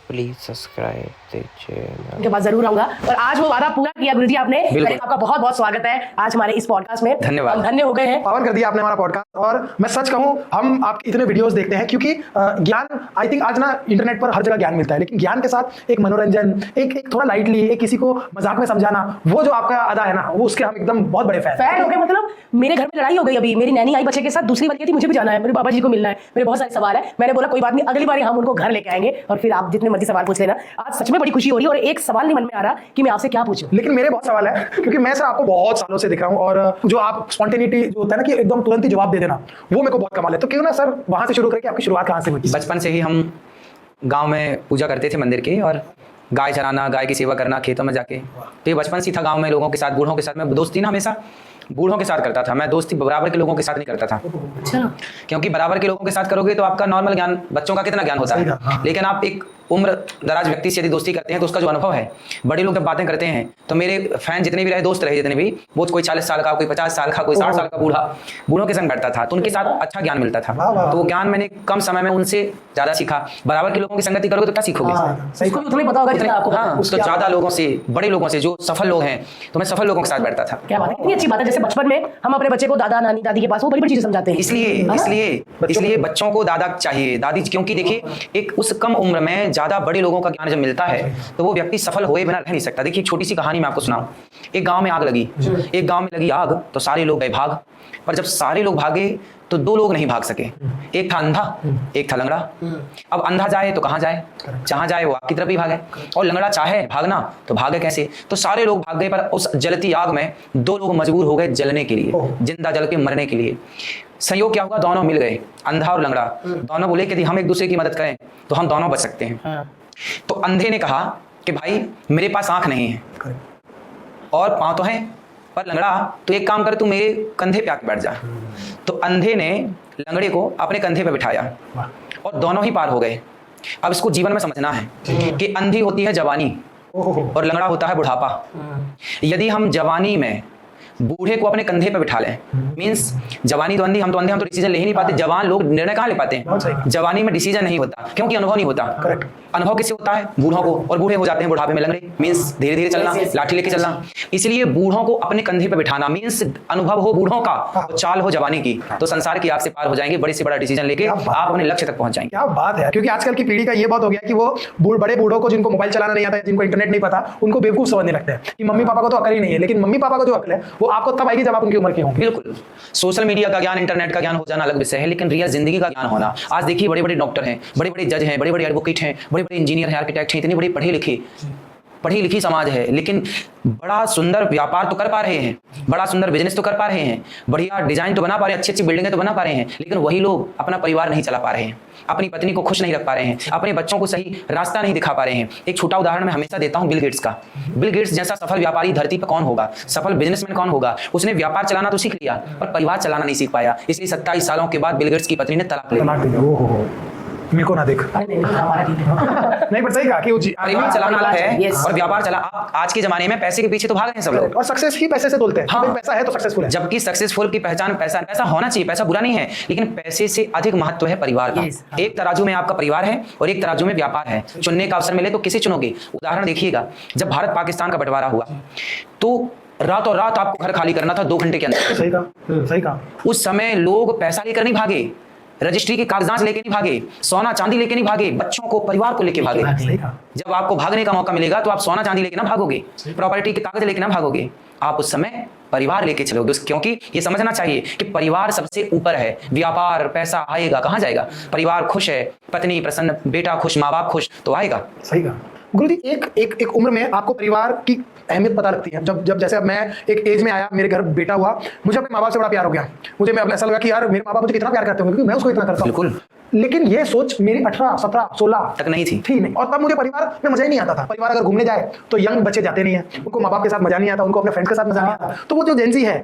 Please subscribe the channel. के पास जरूर आऊंगा और आज वो वादा पूरा किया गुरुजी आपने। आपका बहुत बहुत स्वागत है आज हमारे इस पॉडकास्ट में। धन्यवाद। हम धन्य हो गए हैं। पावन कर दिया आपने हमारा पॉडकास्ट। और मैं सच कहूं, हम आपके इतने वीडियोस देखते हैं क्योंकि ज्ञान, आई थिंक आज ना इंटरनेट पर हर जगह ज्ञान मिलता है, लेकिन ज्ञान के साथ एक मनोरंजन, एक थोड़ा लाइटली, एक किसी को मजाक में समझाना, वो जो आपका अदा है ना, वो उसके हम एकदम बहुत बड़े फैन हो गए। मतलब मेरे घर में लड़ाई हो गई अभी, मेरी नैनी आई बच्चे के साथ, दूसरी वाली थी मुझे भी जाना है, मेरे बाबा जी को मिलना है, मेरे बहुत सारे सवाल है। मैंने बोला कोई बात नहीं, अगली बार हम उनको घर लेके आएंगे और फिर आप जितने मर्जी सवाल पूछ लेना। आज सच में बड़ी खुशी हो रही है और एक सवाल नहीं मन में आ रहा कि मैं आपसे क्या पूछूं। लेकिन मेरे बहुत सवाल है क्योंकि मैं सर आपको बहुत सालों से दिख रहा हूं और जो आप स्पॉन्टेनिटी जो होता है ना कि एकदम तुरंत ही जवाब दे देना, वो मेरे को बहुत कमाल है। तो क्यों ना सर वहां से शुरू करें कि आपकी शुरुआत कहां से हुई? बचपन से ही हम गांव में पूजा करते थे मंदिर की, और गाय चराना, गाय की सेवा करना खेतों में जाके, तो ये बचपन से था। गांव में लोगों के साथ, बूढ़ों के साथ मैं दोस्ती ना हमेशा बूढ़ों के साथ करता था। मैं दोस्ती बराबर के लोगों के साथ नहीं करता था। अच्छा। क्योंकि बराबर के लोगों के साथ करोगे तो आपका नॉर्मल ज्ञान, बच्चों का कितना ज्ञान होता है, लेकिन आप एक उम्र दराज व्यक्ति से यदि दोस्ती करते हैं तो उसका जो अनुभव है, बड़े लोग जब बातें करते हैं, तो मेरे फैन जितने भी रहे, दोस्त रहे जितने भी, वो कोई 40 साल का, कोई 50 साल का, कोई 60 साल का बूढ़ा, बूढ़ों के संग बैठता था, तो उनके साथ अच्छा ज्ञान मिलता था। तो वो ज्ञान मैंने कम समय में उनसे ज्यादा सीखा। बराबर के लोगों की संगति करोगे तो क्या सीखोगे? उसको भी उतना ही पता होगा जितना आपको। हाँ, तो ज्यादा लोगों से, बड़े लोगों से, जो सफल लोग हैं, तो मैं सफल लोगों के साथ बैठता था। क्या बात है, कितनी अच्छी बात है। जैसे बचपन में हम अपने बच्चे को दादा नानी दादी के पास वो बड़ी बड़ी चीजें समझाते हैं। इसलिए बच्चों को दादा चाहिए, दादी, क्योंकि देखिए एक उस कम उम्र में ज्यादा बड़े लोगों का ज्ञान जब मिलता है तो वो व्यक्ति सफल हुए बिना रह नहीं सकता। देखिए एक छोटी सी कहानी मैं आपको सुनाऊं। एक गांव में आग लगी, एक गांव में लगी आग, तो सारे लोग गए भाग, पर जब सारे लोग भागे तो दो लोग नहीं भाग सके। एक था अंधा, एक था लंगड़ा। अब अंधा जाए तो कहां जाए? जहां जाए वो आग की तरफ ही भागे, और लंगड़ा चाहे भागना तो भागे कैसे? तो सारे लोग भाग गए, पर उस जलती आग में दो लोग मजबूर हो गए जलने के लिए, जिंदा जल के मरने के लिए। संयोग क्या होगा? दोनों मिल गए, अंधा और लंगड़ा। दोनों बोले कि यदि हम एक दूसरे की मदद करें तो हम दोनों बच सकते हैं। तो अंधे ने कहा कि भाई मेरे पास आंख नहीं है और पांव तो है, पर लंगड़ा तो एक काम कर, तू मेरे कंधे पे आके बैठ जा। तो अंधे ने लंगड़े को अपने कंधे पे बिठाया और दोनों ही पार हो गए। अब इसको जीवन में समझना है कि अंधी होती है जवानी और लंगड़ा होता है बुढ़ापा। यदि हम जवानी में बूढ़े को अपने कंधे पे बिठा लें, मींस जवानी तो अंधी, हम तो डिसीजन ले ही नहीं पाते। जवान लोग निर्णय कहाँ ले पाते हैं? जवानी में डिसीजन नहीं होता, क्योंकि अनुभव नहीं होता। अनुभव किससे होता है? बूढ़ों को, और बूढ़े हो जाते हैं बुढ़ापे में लंगड़े, मींस धीरे धीरे चलना, लाठी लेके चलना। इसलिए बूढ़ों को अपने कंधे पे बिठाना, मींस अनुभव हो बूढ़ों का और चाल हो जवानी की, तो संसार की आग से पार हो जाएंगे। बड़े से बड़ा डिसीजन लेके आप अपने लक्ष्य तक पहुंच जाएंगे। क्या बात है। क्योंकि आजकल की पीढ़ी का ये बात हो गया कि वो बड़े बूढ़ों को, जिनको मोबाइल चलाना नहीं आता है, जिनको इंटरनेट नहीं पता, उनको बेवकूफ समझने लगते हैं कि मम्मी पापा को तो अकल ही नहीं है। लेकिन मम्मी पापा को जो अकल है वो आपको तब आएगी जब आप उनकी उम्र के होंगे। बिल्कुल। सोशल मीडिया का ज्ञान, इंटरनेट का ज्ञान हो जाना अलग विषय है, लेकिन रियल जिंदगी का ज्ञान होना। आज देखिए बड़े बड़े डॉक्टर हैं, बड़े बड़े जज हैं, बड़े बड़े एडवोकेट हैं, बड़े बड़े इंजीनियर हैं, आर्किटेक्ट हैं, इतनी बड़ी पढ़ी लिखी समाज है, लेकिन बड़ा सुंदर व्यापार तो कर पा रहे हैं, बड़ा सुंदर बिजनेस तो कर पा रहे हैं, बढ़िया डिजाइन तो बना पा रहे हैं, अच्छी अच्छी बिल्डिंगें तो बना पा रहे हैं, लेकिन वही लोग अपना परिवार नहीं चला पा रहे हैं, अपनी पत्नी को खुश नहीं रख पा रहे हैं, अपने बच्चों को सही रास्ता नहीं दिखा पा रहे हैं। एक छोटा उदाहरण मैं हमेशा देता हूं बिल गेट्स का। बिल गेट्स जैसा सफल व्यापारी धरती पर कौन होगा? सफल बिजनेसमैन कौन होगा? उसने व्यापार चलाना तो सीख लिया, पर परिवार चलाना नहीं सीख पाया। इसलिए 27 सालों के बाद बिल गेट्स की पत्नी ने तलाक ले ली। मेरे को ना देख नहीं, पर सही कहा कि परिवार चलाना अलग है और व्यापार चला। आज के जमाने में पैसे के पीछे तो भाग रहे हैं सब लोग, और सक्सेस ही पैसे से तोलते हैं। हाँ, पैसा है तो सक्सेसफुल है। जबकि सक्सेसफुल की पहचान पैसा होना चाहिए, पैसा बुरा नहीं है, लेकिन पैसे से अधिक महत्व है परिवार का। एक तराजू में आपका परिवार है और एक तराजू में व्यापार है। चुनने का अवसर मिले तो किसे चुनोगे? उदाहरण देखिएगा, जब भारत पाकिस्तान का बंटवारा हुआ तो रातों रात आपको घर खाली करना था 2 घंटे के अंदर। सही कहा। उस समय लोग पैसा लेकर नहीं भागे, रजिस्ट्री के कागजात लेके नहीं भागे, सोना चांदी लेके नहीं भागे, बच्चों को, परिवार को लेके भागे। जब आपको भागने का मौका मिलेगा तो आप सोना चांदी लेके ना भागोगे, प्रॉपर्टी के कागज लेके ना भागोगे, आप उस समय परिवार लेके चलोगे। क्योंकि ये समझना चाहिए कि परिवार सबसे ऊपर है। व्यापार पैसा आएगा, कहां जाएगा? परिवार खुश है, पत्नी प्रसन्न, बेटा खुश, माँ बाप खुश, तो आएगा। सही कहा। गुरुजी, एक उम्र में आपको परिवार की अहमियत पता लगती है। जब जैसे अब मैं एक एज में आया, मेरे घर बेटा हुआ, मुझे अपने माँ बाप से बड़ा प्यार हो गया। मुझे मैं ऐसा लगा कि यार मेरे माँ बाप मुझे कितना प्यार करते होंगे, क्योंकि मैं उसको इतना करता हूं। बिल्कुल। लेकिन ये सोच मेरी 18, 17, 16 तक नहीं थी नहीं। और तब मुझे परिवार में मजा ही नहीं आता था। परिवार अगर घूमने जाए तो यंग बच्चे जाते नहीं है, उनको माँ बाप के साथ मजा नहीं आता, उनको अपने फ्रेंड्स के साथ मजा नहीं आता। तो वो जो जेंजी है